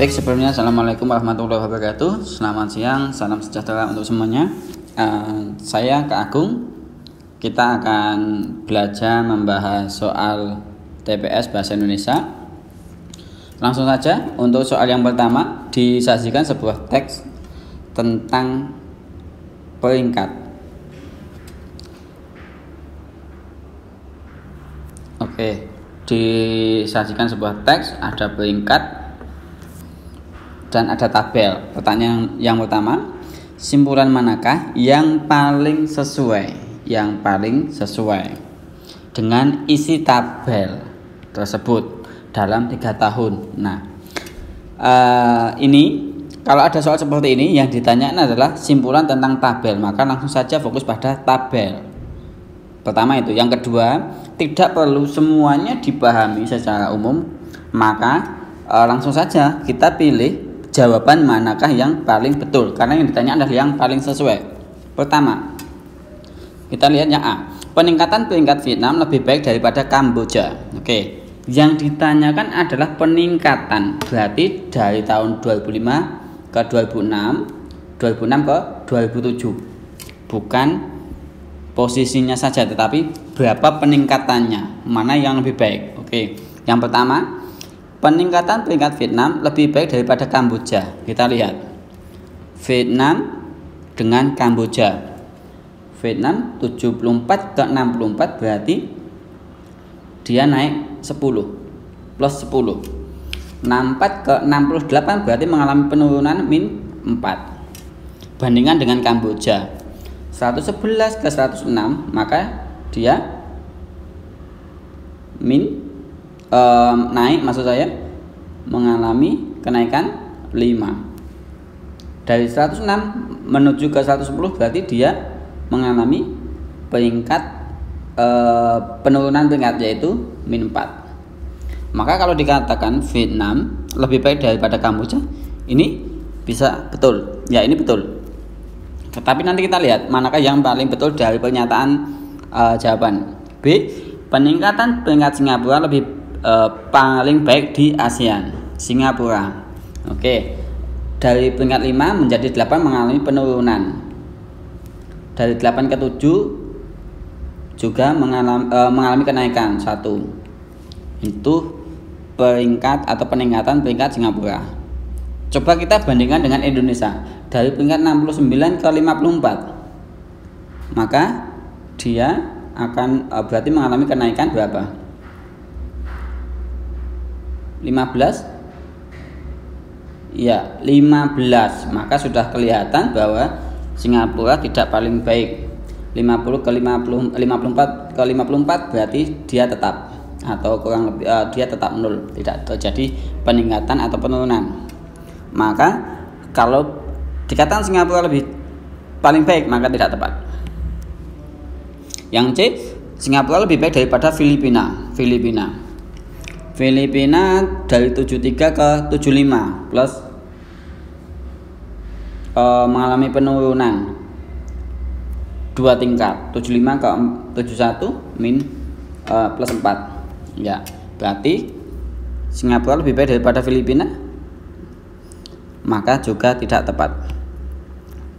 Baik, sebelumnya assalamualaikum warahmatullahi wabarakatuh. Selamat siang, salam sejahtera untuk semuanya. Saya Kak Agung. Kita akan belajar membahas soal TPS Bahasa Indonesia. Langsung saja, untuk soal yang pertama disajikan sebuah teks tentang peringkat. Oke, disajikan sebuah teks, ada peringkat dan ada tabel. Pertanyaan yang pertama, simpulan manakah yang paling sesuai dengan isi tabel tersebut dalam 3 tahun. Nah, ini kalau ada soal seperti ini yang ditanyakan adalah simpulan tentang tabel, maka langsung saja fokus pada tabel. Pertama itu. Yang kedua, tidak perlu semuanya dipahami secara umum, maka langsung saja kita pilih jawaban manakah yang paling betul, karena yang ditanya adalah yang paling sesuai. Pertama, kita lihat yang A. Peningkatan peringkat Vietnam lebih baik daripada Kamboja. Oke, yang ditanyakan adalah peningkatan, berarti dari tahun 2005 ke 2006, 2006 ke 2007. Bukan posisinya saja, tetapi berapa peningkatannya, mana yang lebih baik. Oke, yang pertama, peningkatan peringkat Vietnam lebih baik daripada Kamboja. Kita lihat Vietnam dengan Kamboja. Vietnam 74 ke 64, berarti dia naik 10 plus 10. 64 ke 68 berarti mengalami penurunan min 4. Bandingkan dengan Kamboja 111 ke 106, maka dia naik, maksud saya mengalami kenaikan 5. Dari 106 menuju ke 110 berarti dia mengalami peringkat penurunan peringkat, yaitu min 4. Maka kalau dikatakan Vietnam lebih baik daripada Kamboja, ini bisa betul. Ya, ini betul. Tetapi nanti kita lihat manakah yang paling betul dari pernyataan jawaban. B. Peningkatan peringkat Singapura lebih paling baik di ASEAN. Singapura. Oke. Dari peringkat 5 menjadi 8 mengalami penurunan. Dari 8 ke 7 juga mengalami kenaikan 1. Itu peringkat atau peningkatan peringkat Singapura. Coba kita bandingkan dengan Indonesia. Dari peringkat 69 ke 54. Maka dia akan berarti mengalami kenaikan berapa? 15. Ya, 15. Maka sudah kelihatan bahwa Singapura tidak paling baik. 50 ke 54 berarti dia tetap, atau kurang lebih dia tetap 0, tidak terjadi peningkatan atau penurunan. Maka kalau dikatakan Singapura lebih paling baik, maka tidak tepat. Yang C, Singapura lebih baik daripada Filipina dari 73 ke 75 plus mengalami penurunan 2 tingkat, 75 ke 71 min plus 4. Ya, berarti Singapura lebih baik daripada Filipina, maka juga tidak tepat.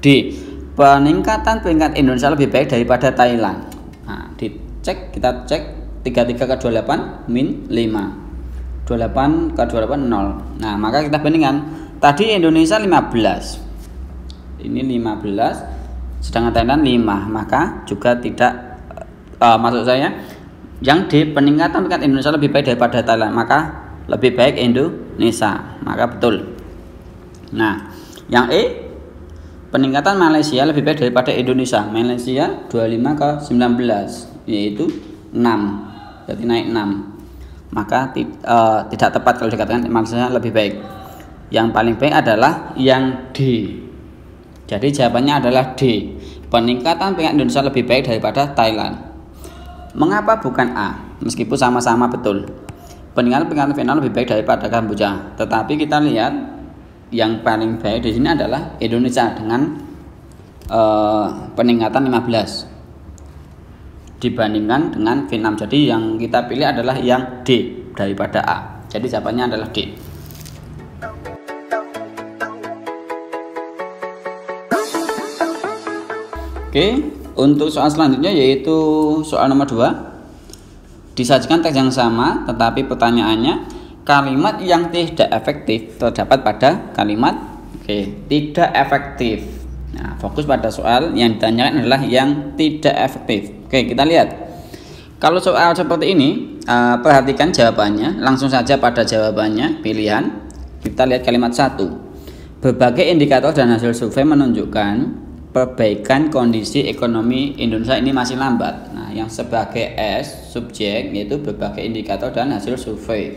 D. Peningkatan peringkat Indonesia lebih baik daripada Thailand. Nah, kita cek 33 ke 28 min 5. 28 ke 28 0. Nah, maka kita bandingkan. Tadi Indonesia 15. Ini 15, sedangkan Thailand 5. Maka juga tidak maksud saya yang D, peningkatan peringkat Indonesia lebih baik daripada Thailand, maka lebih baik Indonesia. Maka betul. Nah, yang E, peningkatan Malaysia lebih baik daripada Indonesia. Malaysia 25 ke 19, yaitu 6. Berarti naik 6. Maka tidak tepat kalau dikatakan Malaysia lebih baik. Yang paling baik adalah yang D. Jadi jawabannya adalah D. Peningkatan peringkat Indonesia lebih baik daripada Thailand. Mengapa bukan A? Meskipun sama-sama betul. Peningkatan peringkat Vietnam lebih baik daripada Kamboja. Tetapi kita lihat yang paling baik di sini adalah Indonesia dengan peningkatan 15. dibandingkan dengan V6. Jadi yang kita pilih adalah yang D daripada A. Jadi jawabannya adalah D. Oke, untuk soal selanjutnya yaitu soal nomor 2. Disajikan teks yang sama, tetapi pertanyaannya kalimat yang tidak efektif terdapat pada kalimat tidak efektif. Nah, fokus pada soal yang ditanyakan adalah yang tidak efektif. Oke, kita lihat. Kalau soal seperti ini, perhatikan jawabannya, langsung saja pada jawabannya, pilihan. Kita lihat kalimat 1. Berbagai indikator dan hasil survei menunjukkan perbaikan kondisi ekonomi Indonesia ini masih lambat. Nah, yang sebagai S subjek yaitu berbagai indikator dan hasil survei.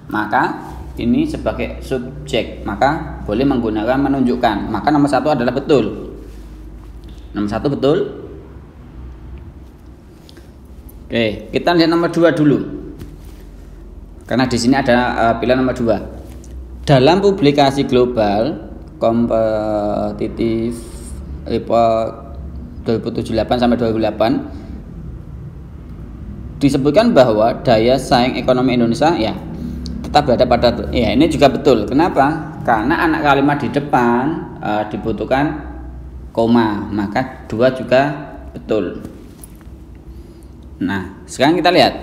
Maka ini sebagai subjek, maka boleh menggunakan menunjukkan. Maka nomor 1 adalah betul. Nomor 1 betul. Oke, kita lihat nomor 2 dulu. Karena di sini ada pilihan nomor 2. Dalam publikasi global kompetitif report 2078 sampai 2008 disebutkan bahwa daya saing ekonomi Indonesia ya tetap berada pada ya, ini juga betul. Kenapa? Karena anak kalimat di depan dibutuhkan koma, maka 2 juga betul. Nah, sekarang kita lihat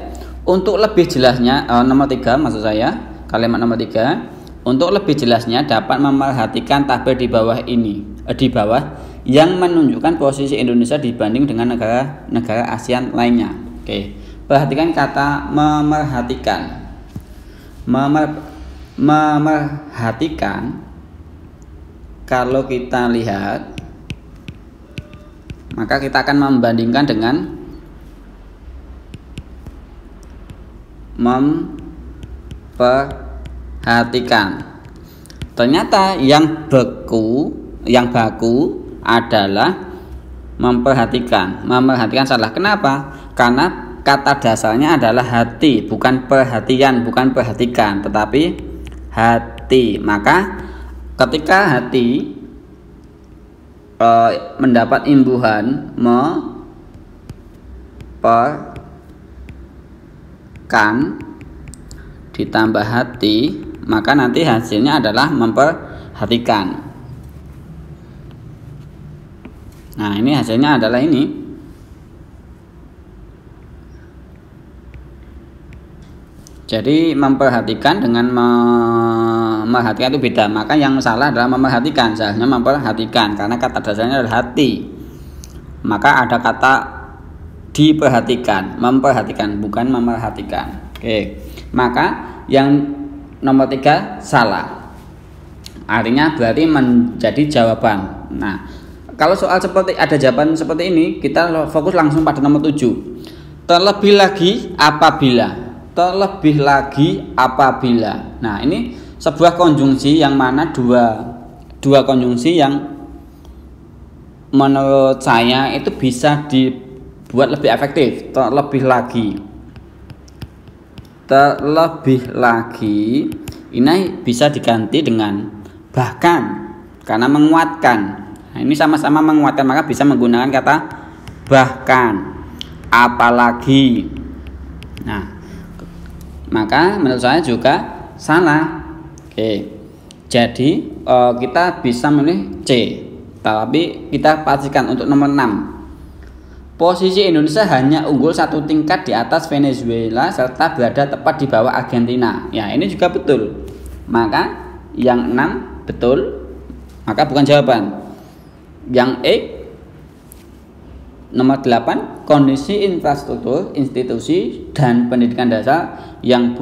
untuk lebih jelasnya nomor 3 maksud saya, kalimat nomor 3. Untuk lebih jelasnya dapat memerhatikan tabel di bawah ini, di bawah yang menunjukkan posisi Indonesia dibanding dengan negara ASEAN lainnya. Oke, perhatikan kata memerhatikan. Memerhatikan, kalau kita lihat, maka kita akan membandingkan dengan memperhatikan. Ternyata yang baku adalah memperhatikan. Memerhatikan salah. Kenapa? Karena kata dasarnya adalah hati, bukan perhatian, bukan perhatikan, tetapi hati. Maka ketika hati mendapat imbuhan memperhatikan ditambah hati, maka nanti hasilnya adalah memperhatikan. Nah, ini hasilnya adalah ini. Jadi memperhatikan dengan memerhatikan itu beda. Maka yang salah adalah memerhatikan, seharusnya memperhatikan karena kata dasarnya adalah hati. Maka ada kata diperhatikan, memperhatikan, bukan memerhatikan. Oke. Maka yang nomor 3 salah. Artinya berarti menjadi jawaban. Nah, kalau soal seperti ada jawaban seperti ini, kita fokus langsung pada nomor 7. Terlebih lagi apabila. Nah, ini sebuah konjungsi yang mana dua konjungsi yang menurut saya itu bisa dibuat lebih efektif. Terlebih lagi ini bisa diganti dengan bahkan, karena menguatkan. Nah, ini sama-sama menguatkan, maka bisa menggunakan kata bahkan, apalagi. Nah, maka menurut saya juga salah. Oke, jadi kita bisa memilih C, tapi kita pastikan untuk nomor 6. Posisi Indonesia hanya unggul 1 tingkat di atas Venezuela serta berada tepat di bawah Argentina. Ya, ini juga betul. Maka yang 6 betul, maka bukan jawaban. Yang E nomor 8, kondisi infrastruktur, institusi dan pendidikan dasar yang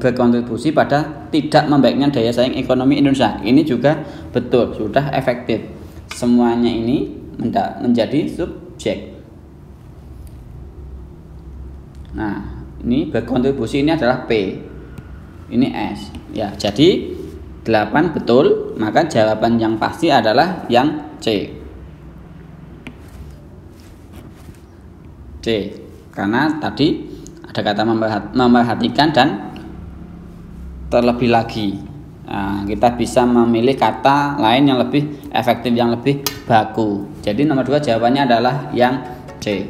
berkontribusi pada tidak membaiknya daya saing ekonomi Indonesia. Ini juga betul, sudah efektif. Semuanya ini menjadi subjek. Nah, ini berkontribusi ini adalah P. Ini S. Ya, jadi 8 betul, maka jawaban yang pasti adalah yang C. C. Karena tadi ada kata memerhatikan dan terlebih lagi. Nah, kita bisa memilih kata lain yang lebih efektif, yang lebih baku. Jadi nomor 2 jawabannya adalah yang C.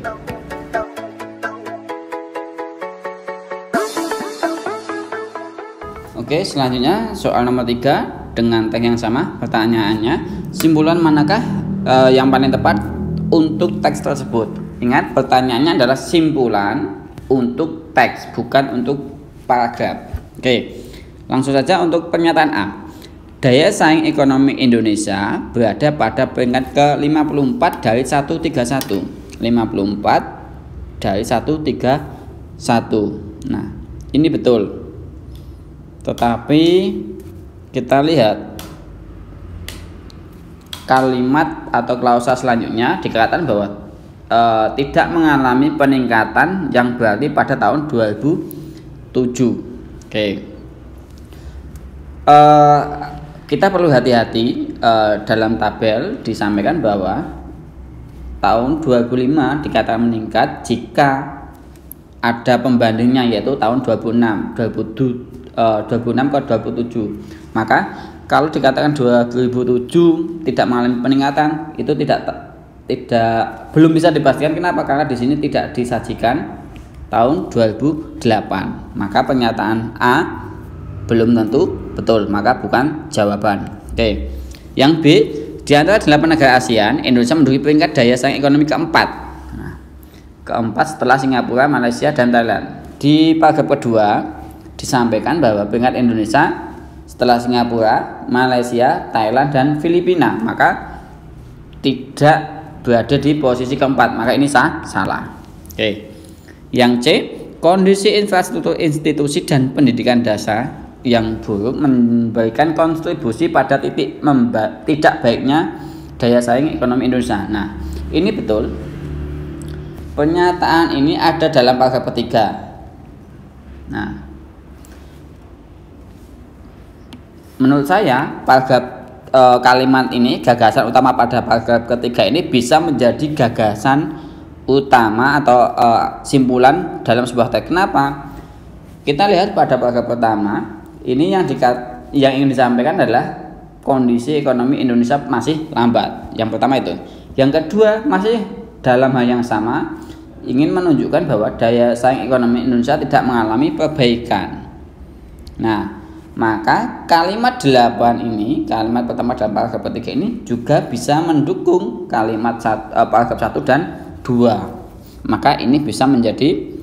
Oke, selanjutnya soal nomor 3 dengan teks yang sama. Pertanyaannya, simpulan manakah yang paling tepat untuk teks tersebut? Ingat, pertanyaannya adalah simpulan untuk teks, bukan untuk paragraf. Oke, langsung saja untuk pernyataan A. Daya saing ekonomi Indonesia berada pada peringkat ke-54 dari 131. 54 dari 131. Nah, ini betul. Tetapi kita lihat kalimat atau klausa selanjutnya dikatakan bahwa tidak mengalami peningkatan yang berarti pada tahun 2007. Oke. Kita perlu hati-hati dalam tabel disampaikan bahwa tahun 2005 dikatakan meningkat jika ada pembandingnya, yaitu tahun 2006 ke 27. Maka kalau dikatakan 2007 tidak mengalami peningkatan, itu belum bisa dipastikan. Kenapa? Karena di sini tidak disajikan tahun 2008. Maka pernyataan A belum tentu betul, maka bukan jawaban. Oke. Yang B, di antara 8 negara ASEAN, Indonesia menduduki peringkat daya saing ekonomi keempat. Nah, keempat setelah Singapura, Malaysia, dan Thailand. Di paragraf kedua disampaikan bahwa peringkat Indonesia setelah Singapura, Malaysia, Thailand, dan Filipina, maka tidak berada di posisi keempat. Maka ini salah. Oke. Yang C, kondisi infrastruktur institusi dan pendidikan dasar yang buruk memberikan kontribusi pada titik tidak baiknya daya saing ekonomi Indonesia. Nah, ini betul. Pernyataan ini ada dalam paragraf ketiga. Nah, menurut saya paragraf kalimat ini, gagasan utama pada paragraf ketiga ini bisa menjadi gagasan utama atau simpulan dalam sebuah teks. Kenapa? Kita lihat pada paragraf pertama. Ini yang ingin disampaikan adalah kondisi ekonomi Indonesia masih lambat. Yang pertama itu. Yang kedua, masih dalam hal yang sama, ingin menunjukkan bahwa daya saing ekonomi Indonesia tidak mengalami perbaikan. Nah, maka kalimat 8 ini, kalimat pertama dalam paragraf ketiga ini juga bisa mendukung kalimat paragraf 1 dan 2. Maka ini bisa menjadi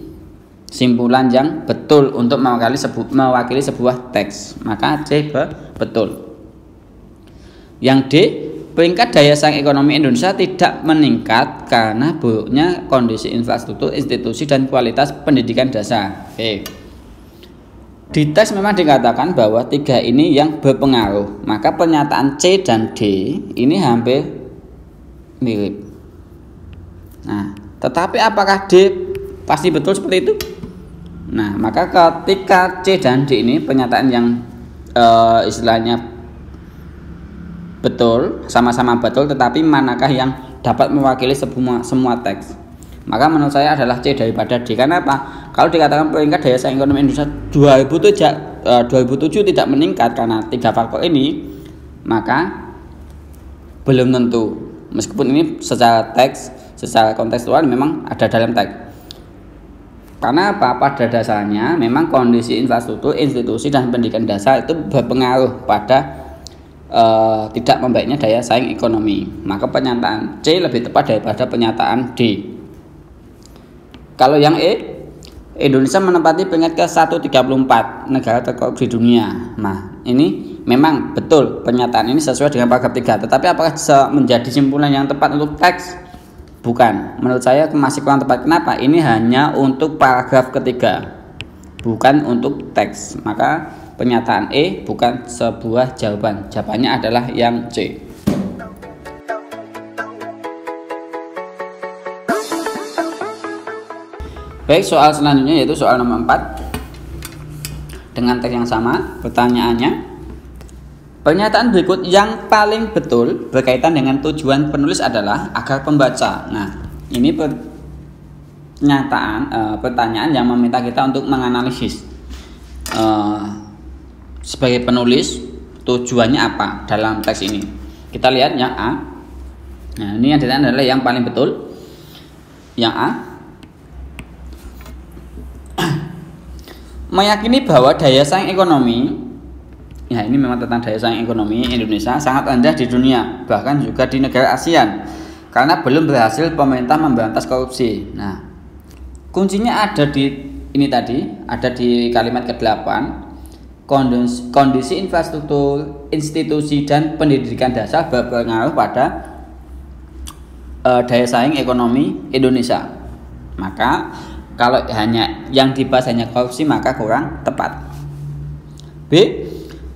simpulan yang betul untuk mewakili sebuah teks. Maka C betul. Yang D, peringkat daya saing ekonomi Indonesia tidak meningkat karena buruknya kondisi infrastruktur, institusi, dan kualitas pendidikan dasar. Oke. Di teks memang dikatakan bahwa 3 ini yang berpengaruh. Maka pernyataan C dan D ini hampir mirip. Nah, tetapi apakah D pasti betul seperti itu? Nah, maka ketika C dan D ini pernyataan yang istilahnya betul, sama-sama betul, tetapi manakah yang dapat mewakili semua teks? Maka menurut saya adalah C daripada D. Karena apa? Kalau dikatakan peringkat daya saing ekonomi Indonesia 2007 tidak meningkat karena 3 faktor ini, maka belum tentu. Meskipun ini secara teks, secara kontekstual memang ada dalam teks. Karena apa? Pada dasarnya memang kondisi infrastruktur, institusi, dan pendidikan dasar itu berpengaruh pada tidak membaiknya daya saing ekonomi. Maka pernyataan C lebih tepat daripada pernyataan D. Kalau yang E, Indonesia menempati peringkat ke-134 negara terkorup di dunia. Nah, ini memang betul pernyataan ini sesuai dengan paragraf 3. Tetapi apakah menjadi simpulan yang tepat untuk teks? Bukan, menurut saya masih kurang tepat. Kenapa? Ini hanya untuk paragraf ketiga, bukan untuk teks. Maka pernyataan E bukan sebuah jawaban. Jawabannya adalah yang C. Baik, soal selanjutnya yaitu soal nomor 4 dengan teks yang sama. Pertanyaannya, pernyataan berikut yang paling betul berkaitan dengan tujuan penulis adalah agar pembaca. Nah, ini pertanyaan yang meminta kita untuk menganalisis sebagai penulis tujuannya apa dalam teks ini. Kita lihat yang A. Nah, ini yang ditanya adalah yang paling betul. Yang A, meyakini bahwa daya saing ekonomi ya ini memang tentang daya saing ekonomi Indonesia sangat rendah di dunia, bahkan juga di negara ASEAN, karena belum berhasil pemerintah memberantas korupsi. Nah, kuncinya ada di ini tadi, ada di kalimat ke-8, kondisi infrastruktur, institusi, dan pendidikan dasar berpengaruh pada daya saing ekonomi Indonesia. Maka kalau hanya yang dibahas hanya korupsi maka kurang tepat. B.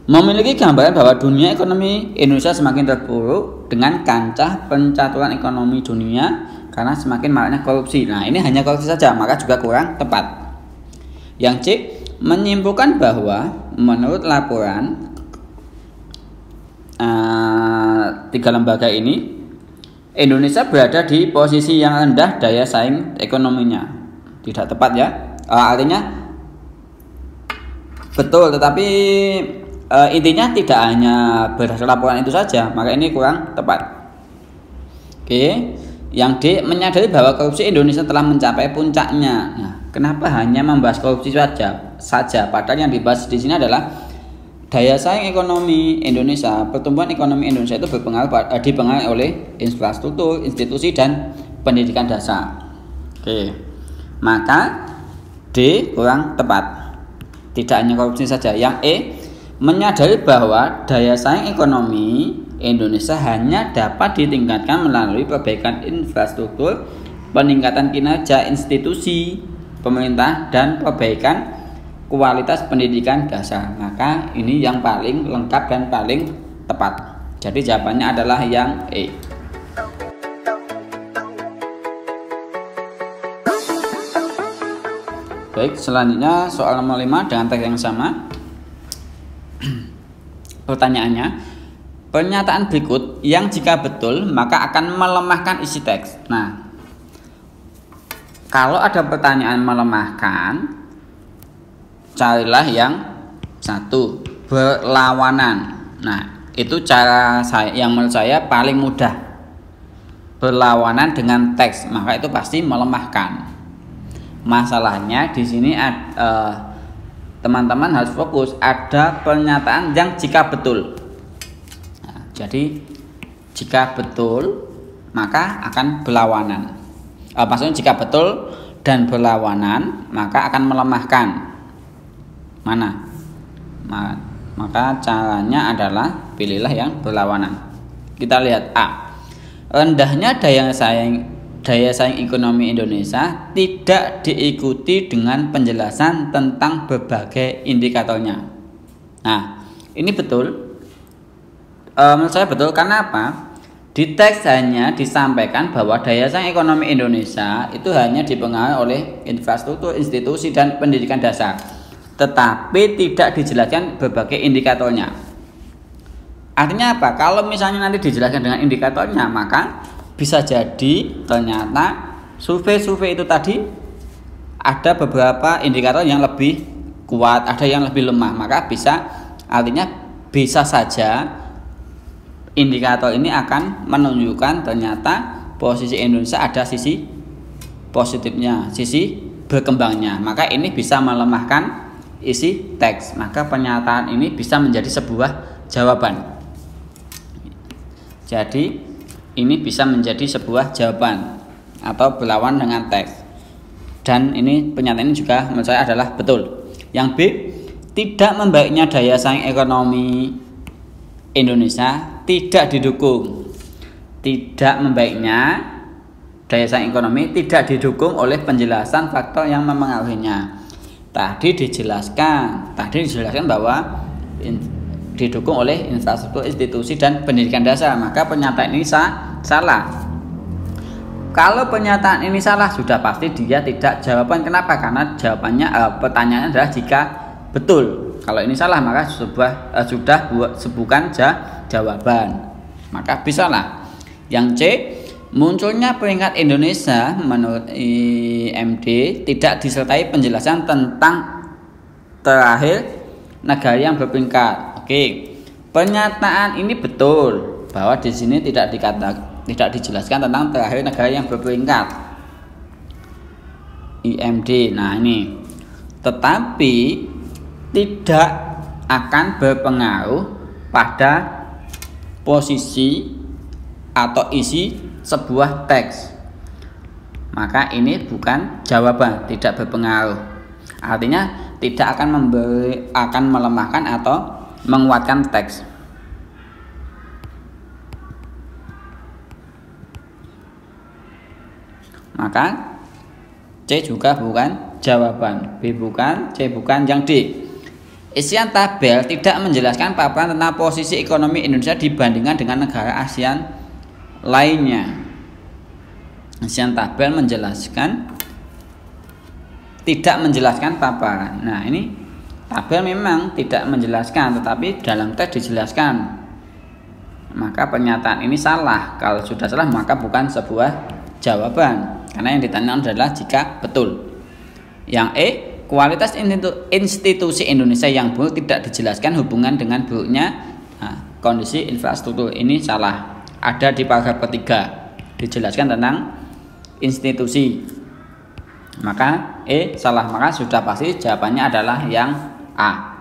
Memiliki gambaran bahwa dunia ekonomi Indonesia semakin terpuruk dengan kancah pencaturan ekonomi dunia karena semakin maraknya korupsi. Nah, ini hanya korupsi saja, maka juga kurang tepat. Yang C. Menyimpulkan bahwa menurut laporan tiga lembaga ini, Indonesia berada di posisi yang rendah daya saing ekonominya. Tidak tepat ya. Artinya betul, tetapi intinya tidak hanya berdasarkan laporan itu saja, maka ini kurang tepat. Oke. Yang D. Menyadari bahwa korupsi Indonesia telah mencapai puncaknya. Nah, kenapa hanya membahas korupsi saja? Padahal yang dibahas di sini adalah daya saing ekonomi Indonesia. Pertumbuhan ekonomi Indonesia itu dipengaruhi oleh infrastruktur, institusi, dan pendidikan dasar. Oke. Maka D kurang tepat. Tidak hanya korupsi saja. Yang E. Menyadari bahwa daya saing ekonomi Indonesia hanya dapat ditingkatkan melalui perbaikan infrastruktur, peningkatan kinerja institusi pemerintah, dan perbaikan kualitas pendidikan dasar. Maka ini yang paling lengkap dan paling tepat. Jadi jawabannya adalah yang E. Baik, selanjutnya soal nomor 5 dengan teks yang sama. Pertanyaannya, pernyataan berikut yang jika betul maka akan melemahkan isi teks. Nah, kalau ada pertanyaan melemahkan, carilah yang satu, berlawanan. Nah, itu cara yang menurut saya paling mudah. Berlawanan dengan teks, maka itu pasti melemahkan. Masalahnya di sini teman-teman harus fokus, ada pernyataan yang jika betul. Nah, jadi jika betul maka akan berlawanan. Maksudnya jika betul dan berlawanan maka akan melemahkan. Mana? Maka caranya adalah pilihlah yang berlawanan. Kita lihat A. Rendahnya daya saing ekonomi Indonesia tidak diikuti dengan penjelasan tentang berbagai indikatornya. Nah, ini betul. Menurut saya betul, karena apa? Di teks hanya disampaikan bahwa daya saing ekonomi Indonesia itu hanya dipengaruhi oleh infrastruktur, institusi, dan pendidikan dasar, tetapi tidak dijelaskan berbagai indikatornya. Artinya apa? Kalau misalnya nanti dijelaskan dengan indikatornya, maka bisa jadi ternyata survei-survei itu tadi ada beberapa indikator yang lebih kuat, ada yang lebih lemah. Maka artinya bisa saja indikator ini akan menunjukkan ternyata posisi Indonesia ada sisi positifnya, sisi berkembangnya. Maka ini bisa melemahkan isi teks. Maka pernyataan ini bisa menjadi sebuah jawaban. Jadi ini bisa menjadi sebuah jawaban atau berlawan dengan teks. Dan ini pernyataan ini juga menurut saya adalah betul. Yang B, tidak membaiknya daya saing ekonomi Indonesia tidak didukung. Tidak membaiknya daya saing ekonomi tidak didukung oleh penjelasan faktor yang mempengaruhinya. Tadi dijelaskan bahwa didukung oleh infrastruktur, institusi, dan pendidikan dasar. Maka pernyataan ini salah. Kalau pernyataan ini salah, sudah pasti dia tidak jawaban. Kenapa? Karena jawabannya pertanyaannya adalah jika betul. Kalau ini salah maka sudah bukan jawaban. Maka bisalah. Yang C, munculnya peringkat Indonesia menurut IMD tidak disertai penjelasan tentang terakhir negara yang berperingkat. Oke, pernyataan ini betul bahwa di sini tidak dijelaskan tentang terakhir negara yang berperingkat IMD. Nah ini, tetapi tidak akan berpengaruh pada posisi atau isi sebuah teks. Maka ini bukan jawaban, tidak berpengaruh. Artinya tidak akan melemahkan atau menguatkan teks. Maka C juga bukan jawaban, B bukan, C bukan, yang D. Isian tabel tidak menjelaskan paparan tentang posisi ekonomi Indonesia dibandingkan dengan negara ASEAN lainnya. Isian tabel tidak menjelaskan paparan. Nah, ini tabel memang tidak menjelaskan, tetapi dalam teks dijelaskan. Maka pernyataan ini salah. Kalau sudah salah maka bukan sebuah jawaban, karena yang ditanyakan adalah jika betul. Yang E, kualitas institusi Indonesia yang buruk tidak dijelaskan hubungan dengan buruknya kondisi infrastruktur. Ini salah. Ada di paragraf ketiga dijelaskan tentang institusi. Maka E salah, maka sudah pasti jawabannya adalah yang A.